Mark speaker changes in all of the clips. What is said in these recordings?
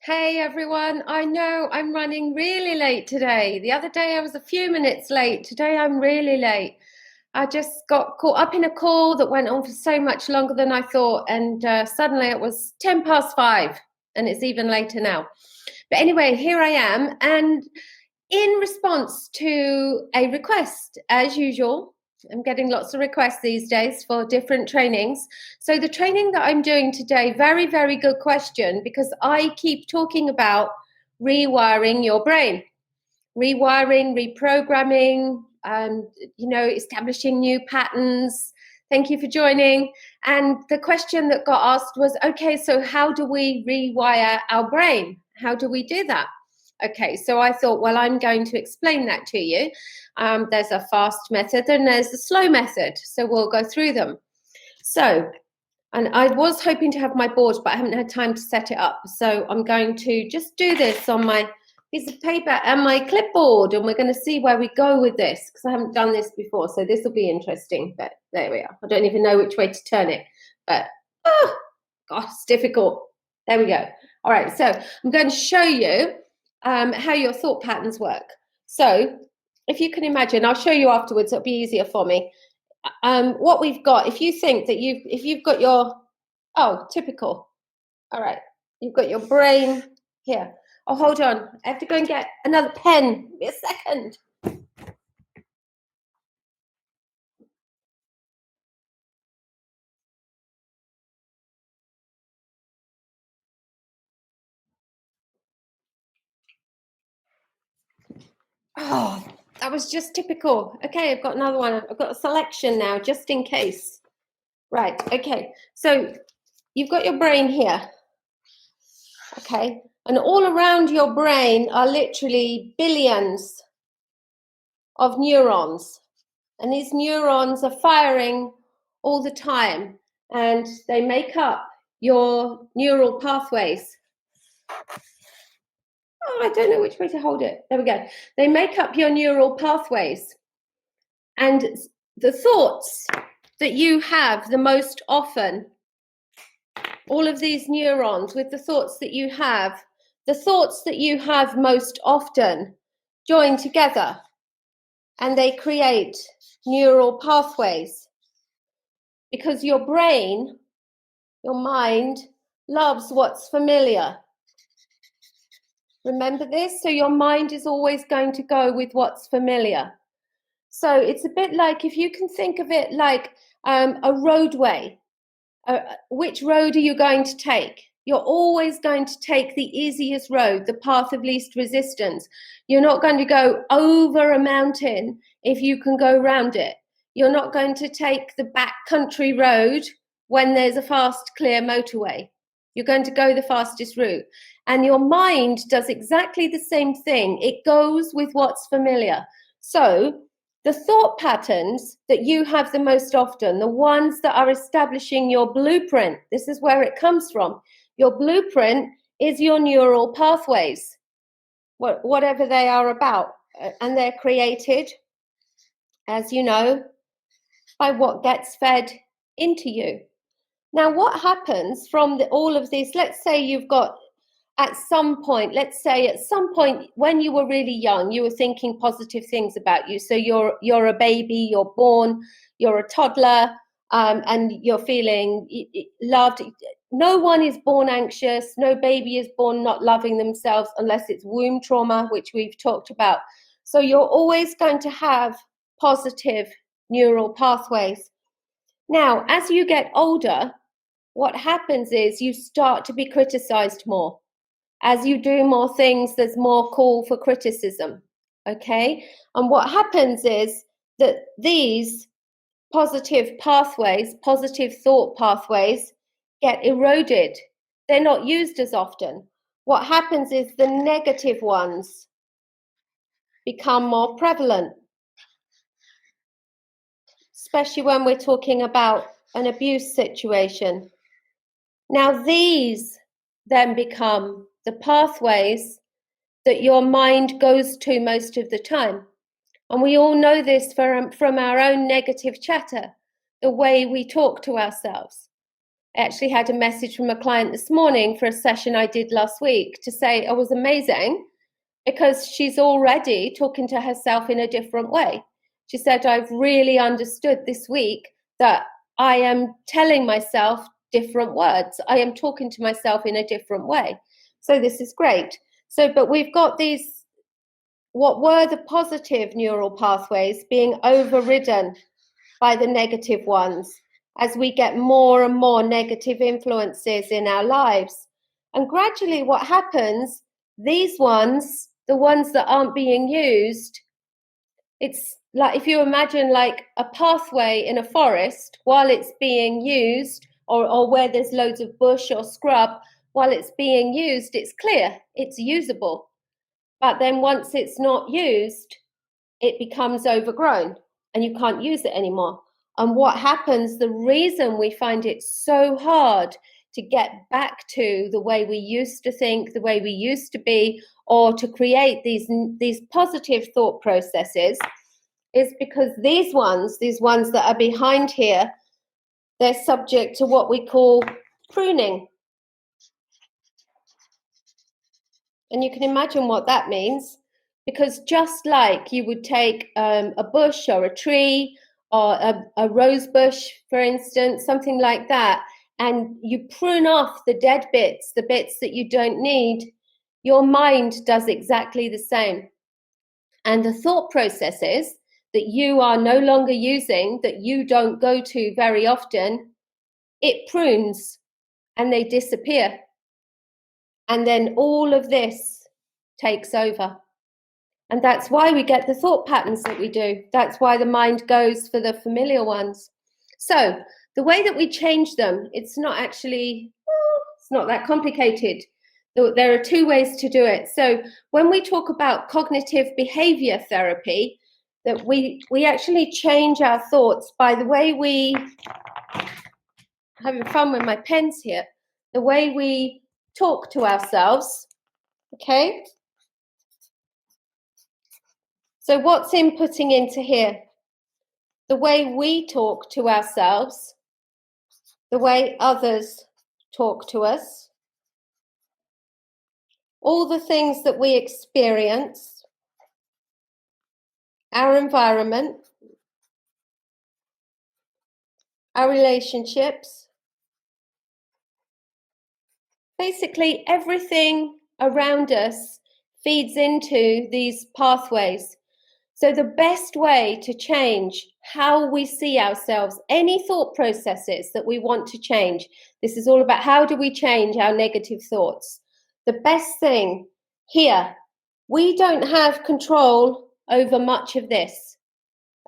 Speaker 1: Hey everyone, I know I'm running really late today. The other day I was a few minutes late. Today I'm really late. I just got caught up in a call that went on for so much longer than I thought, and suddenly it was 10 past 5, and it's even later now. But anyway, here I am, and in response to a request, as usual, I'm getting lots of requests these days for different trainings. So the training that I'm doing today, very, very good question, because I keep talking about rewiring your brain, rewiring, reprogramming, establishing new patterns. Thank you for joining. And the question that got asked was, okay, so how do we rewire our brain? How do we do that? Okay, so I thought, well, I'm going to explain that to you. There's a fast method and there's a slow method. So we'll go through them. So, and I was hoping to have my board, but I haven't had time to set it up. So I'm going to just do this on my piece of paper and my clipboard, and we're going to see where we go with this, because I haven't done this before. So this will be interesting, but there we are. I don't even know which way to turn it, but gosh, it's difficult. There we go. All right, so I'm going to show you how your thought patterns work. So if you can imagine, I'll show you afterwards, it'll be easier for me. What we've got, if you think that if you've got your, typical. All right, you've got your brain here. Oh, hold on, I have to go and get another pen. Give me a second. Oh, that was just typical. Okay, I've got another one. I've got a selection now, just in case. Right, okay. So you've got your brain here. Okay, and all around your brain are literally billions of neurons. And these neurons are firing all the time, and they make up your neural pathways. Oh, I don't know which way to hold it. There we go. They make up your neural pathways. And the thoughts that you have the most often, all of these neurons with the thoughts that you have most often join together, and they create neural pathways. Because your brain, your mind, loves what's familiar. Remember this? So your mind is always going to go with what's familiar. So it's a bit like, if you can think of it like a roadway. Which road are you going to take? You're always going to take the easiest road, the path of least resistance. You're not going to go over a mountain if you can go around it. You're not going to take the back country road when there's a fast, clear motorway. You're going to go the fastest route. And your mind does exactly the same thing. It goes with what's familiar. So the thought patterns that you have the most often, the ones that are establishing your blueprint, this is where it comes from. Your blueprint is your neural pathways, whatever they are about. And they're created, as you know, by what gets fed into you. Now, what happens from all of this? Let's say you've got, at some point when you were really young, you were thinking positive things about you. So you're a baby, you're born, you're a toddler, and you're feeling loved. No one is born anxious. No baby is born not loving themselves unless it's womb trauma, which we've talked about. So you're always going to have positive neural pathways. Now, as you get older, what happens is you start to be criticized more. As you do more things, there's more call for criticism, okay? And what happens is that these positive pathways, positive thought pathways, get eroded. They're not used as often. What happens is the negative ones become more prevalent, especially when we're talking about an abuse situation. Now, these then become the pathways that your mind goes to most of the time. And we all know this from our own negative chatter, the way we talk to ourselves. I actually had a message from a client this morning for a session I did last week to say it was amazing because she's already talking to herself in a different way. She said, I've really understood this week that I am telling myself different words. I am talking to myself in a different way. So this is great. So, but we've got these, what were the positive neural pathways being overridden by the negative ones as we get more and more negative influences in our lives. And gradually what happens, these ones, the ones that aren't being used, it's like if you imagine like a pathway in a forest while it's being used, or where there's loads of bush or scrub, while it's being used, it's clear, it's usable. But then once it's not used, it becomes overgrown and you can't use it anymore. And what happens, the reason we find it so hard to get back to the way we used to think, the way we used to be, or to create these positive thought processes is because these ones that are behind here, they're subject to what we call pruning. And you can imagine what that means, because just like you would take a bush or a tree or a rose bush, for instance, something like that, and you prune off the dead bits, the bits that you don't need, your mind does exactly the same. And the thought processes that you are no longer using, that you don't go to very often, it prunes and they disappear. And then all of this takes over. And that's why we get the thought patterns that we do. That's why the mind goes for the familiar ones. So the way that we change them, it's not that complicated. There are two ways to do it. So when we talk about cognitive behavior therapy, that we actually change our thoughts by the way we, having fun with my pens here, the way we talk to ourselves, okay? So what's inputting into here? The way we talk to ourselves, the way others talk to us, all the things that we experience, our environment, our relationships, basically everything around us feeds into these pathways. So the best way to change how we see ourselves, any thought processes that we want to change, this is all about how do we change our negative thoughts. The best thing here, we don't have control over much of this,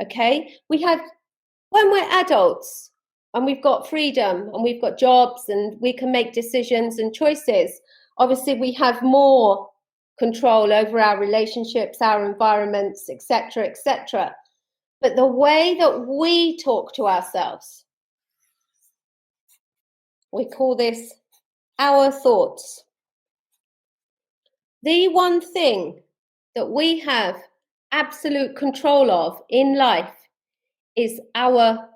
Speaker 1: okay? We have, when we're adults and we've got freedom and we've got jobs and we can make decisions and choices, obviously we have more control over our relationships, our environments, etc., etc. But the way that we talk to ourselves, we call this our thoughts. The one thing that we have absolute control of in life is our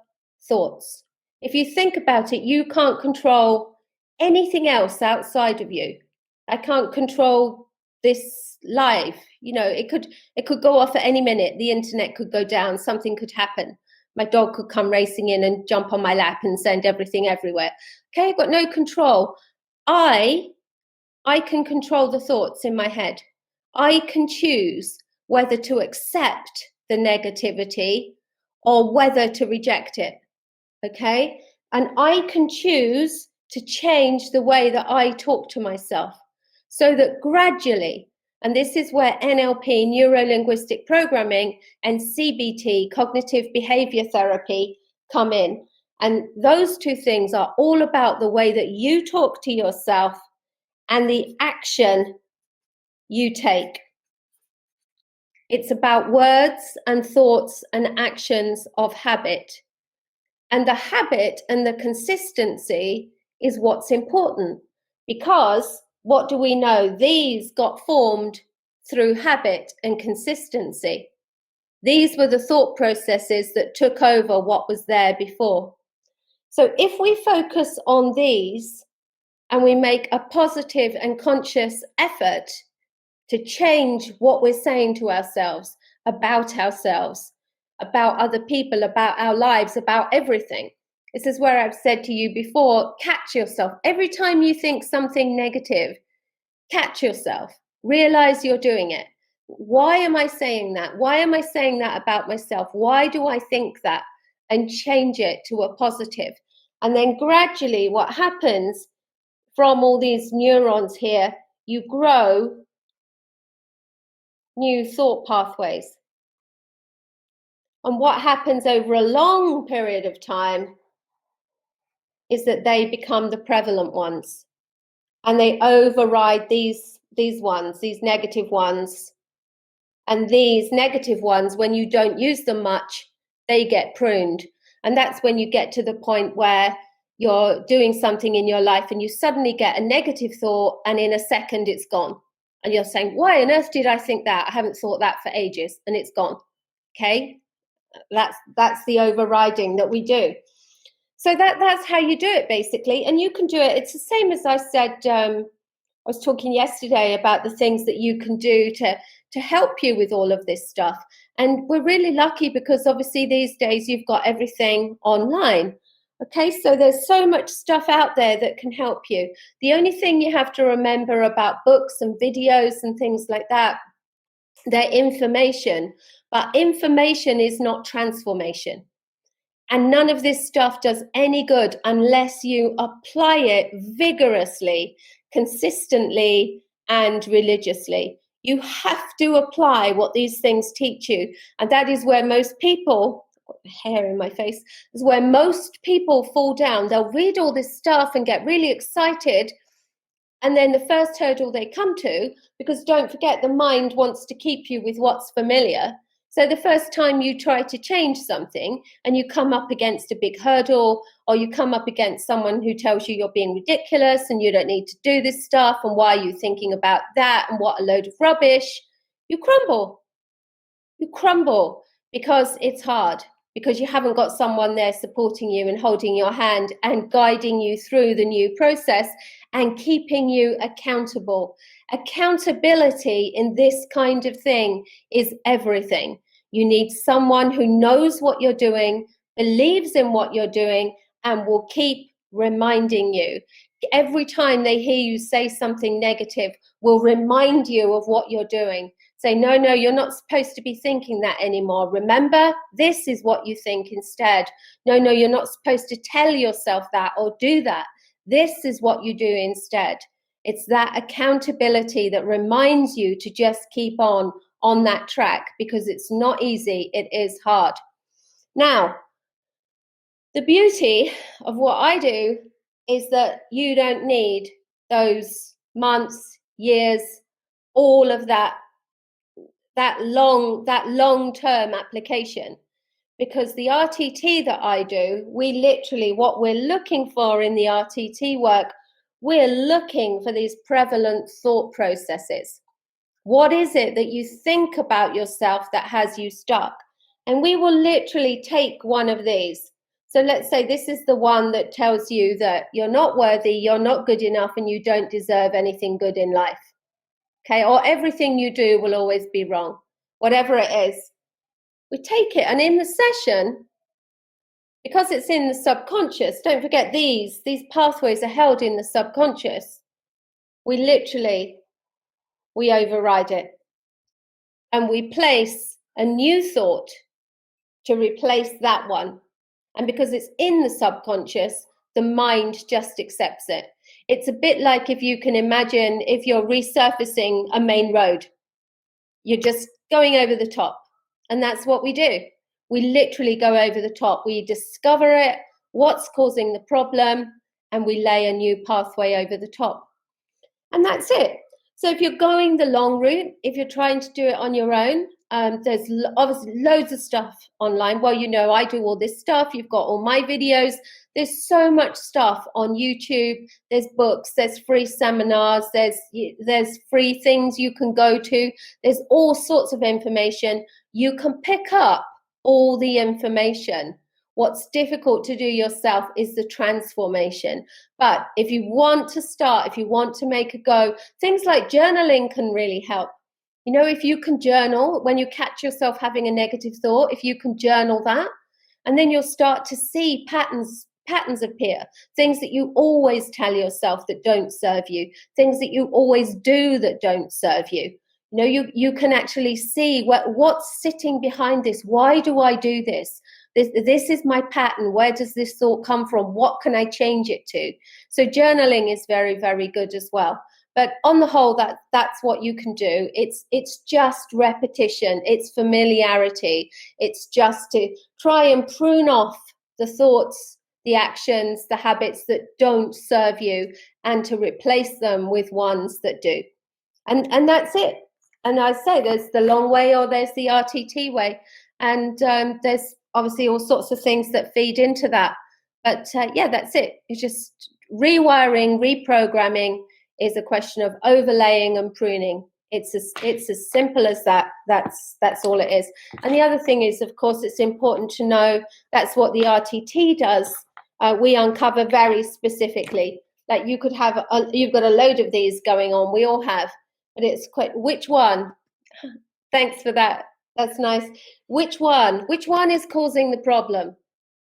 Speaker 1: thoughts. If you think about it, you can't control anything else outside of you. I can't control this live, it could go off at any minute. The internet could go down, something could happen. My dog could come racing in and jump on my lap and send everything everywhere. Okay, I've got no control. I can control the thoughts in my head. I can choose whether to accept the negativity or whether to reject it. Okay? And I can choose to change the way that I talk to myself. So that gradually, and this is where NLP, neuro-linguistic programming, and CBT, cognitive behavior therapy, come in. And those two things are all about the way that you talk to yourself and the action you take. It's about words and thoughts and actions of habit. And the habit and the consistency is what's important, because what do we know? These got formed through habit and consistency. These were the thought processes that took over what was there before. So if we focus on these and we make a positive and conscious effort to change what we're saying to ourselves, about other people, about our lives, about everything. This is where I've said to you before, catch yourself. Every time you think something negative, catch yourself. Realize you're doing it. Why am I saying that? Why am I saying that about myself? Why do I think that? And change it to a positive. And then gradually what happens from all these neurons here, you grow new thought pathways. And what happens over a long period of time is that they become the prevalent ones. And they override these ones, these negative ones. And these negative ones, when you don't use them much, they get pruned. And that's when you get to the point where you're doing something in your life and you suddenly get a negative thought and in a second it's gone. And you're saying, why on earth did I think that? I haven't thought that for ages, and it's gone. Okay? That's the overriding that we do. So that's how you do it, basically. And you can do it. It's the same as I said, I was talking yesterday about the things that you can do to help you with all of this stuff. And we're really lucky because obviously these days you've got everything online. Okay, so there's so much stuff out there that can help you. The only thing you have to remember about books and videos and things like that, they're information, but information is not transformation. And none of this stuff does any good unless you apply it vigorously, consistently, and religiously. You have to apply what these things teach you. And that is where most people, hair in my face, is where most people fall down. They'll read all this stuff and get really excited. And then the first hurdle they come to, because don't forget, the mind wants to keep you with what's familiar. So the first time you try to change something and you come up against a big hurdle, or you come up against someone who tells you you're being ridiculous and you don't need to do this stuff, and why are you thinking about that, and what a load of rubbish, you crumble. You crumble because it's hard, because you haven't got someone there supporting you and holding your hand and guiding you through the new process and keeping you accountable. Accountability in this kind of thing is everything. You need someone who knows what you're doing, believes in what you're doing, and will keep reminding you. Every time they hear you say something negative, will remind you of what you're doing. Say, no, you're not supposed to be thinking that anymore. Remember, this is what you think instead. No, you're not supposed to tell yourself that or do that. This is what you do instead. It's that accountability that reminds you to just keep on that track, because it's not easy. It is hard. Now, the beauty of what I do is that you don't need those months, years, all of that long-term application, because the RTT that I do, we literally, what we're looking for in the RTT work, we're looking for these prevalent thought processes. What is it that you think about yourself that has you stuck? And we will literally take one of these. So let's say this is the one that tells you that you're not worthy, you're not good enough, and you don't deserve anything good in life. Okay, or everything you do will always be wrong, whatever it is. We take it, and in the session, because it's in the subconscious, don't forget these pathways are held in the subconscious. We override it. And we place a new thought to replace that one. And because it's in the subconscious, the mind just accepts it. It's a bit like, if you can imagine, if you're resurfacing a main road, you're just going over the top. And that's what we do. We literally go over the top. We discover it, what's causing the problem, and we lay a new pathway over the top. And that's it. So if you're going the long route, if you're trying to do it on your own, there's obviously loads of stuff online. Well, I do all this stuff. You've got all my videos. There's so much stuff on YouTube. There's books, there's free seminars, there's free things you can go to. There's all sorts of information. You can pick up all the information. What's difficult to do yourself is the transformation. But if you want to start, if you want to make a go, things like journaling can really help. You know, if you can journal when you catch yourself having a negative thought, if you can journal that, and then you'll start to see patterns appear, things that you always tell yourself that don't serve you, things that you always do that don't serve you. You know, you can actually see what's sitting behind this. Why do I do this? This is my pattern. Where does this thought come from? What can I change it to? So journaling is very, very good as well. But on the whole, that's what you can do. It's just repetition. It's familiarity. It's just to try and prune off the thoughts, the actions, the habits that don't serve you, and to replace them with ones that do. And that's it. And I say there's the long way or there's the RTT way. And there's obviously all sorts of things that feed into that. But yeah, that's it. It's just rewiring, reprogramming is a question of overlaying and pruning. It's as simple as that. That's all it is. And the other thing is, of course, it's important to know that's what the RTT does. We uncover very specifically. Like you could have, you've got a load of these going on. We all have. But it's quite, which one? Thanks for that. That's nice. Which one is causing the problem?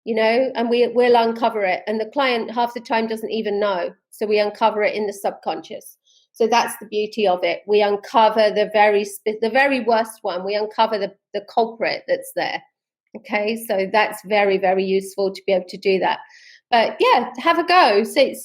Speaker 1: You know, and we'll uncover it. And the client half the time doesn't even know. So we uncover it in the subconscious. So that's the beauty of it. We uncover the very worst one. We uncover the culprit that's there. Okay, so that's very, very useful to be able to do that. But yeah, have a go. See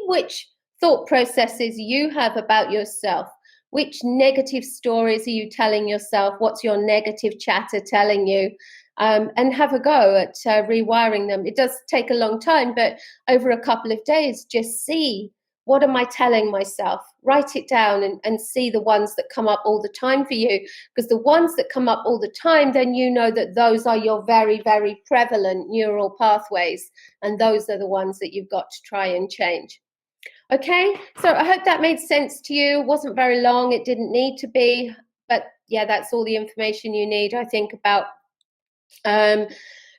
Speaker 1: which thought processes you have about yourself. Which negative stories are you telling yourself? What's your negative chatter telling you? And have a go at rewiring them. It does take a long time, but over a couple of days, just see, what am I telling myself? Write it down and see the ones that come up all the time for you. Because the ones that come up all the time, then you know that those are your very, very prevalent neural pathways. And those are the ones that you've got to try and change. Okay, so I hope that made sense to you. It wasn't very long. It didn't need to be. But yeah, that's all the information you need, I think, about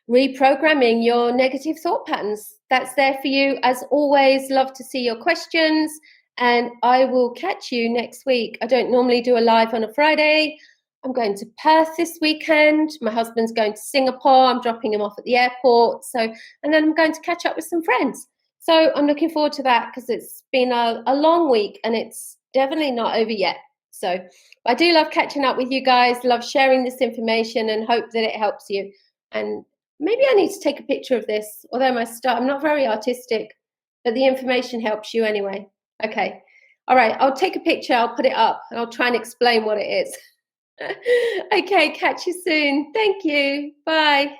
Speaker 1: reprogramming your negative thought patterns. That's there for you. As always, love to see your questions, and I will catch you next week. I don't normally do a live on a Friday. I'm going to Perth this weekend. My husband's going to Singapore. I'm dropping him off at the airport. And then I'm going to catch up with some friends. So I'm looking forward to that because it's been a long week and it's definitely not over yet. So I do love catching up with you guys, love sharing this information, and hope that it helps you. And maybe I need to take a picture of this, although I'm not very artistic, but the information helps you anyway. Okay. All right. I'll take a picture. I'll put it up and I'll try and explain what it is. Okay. Catch you soon. Thank you. Bye.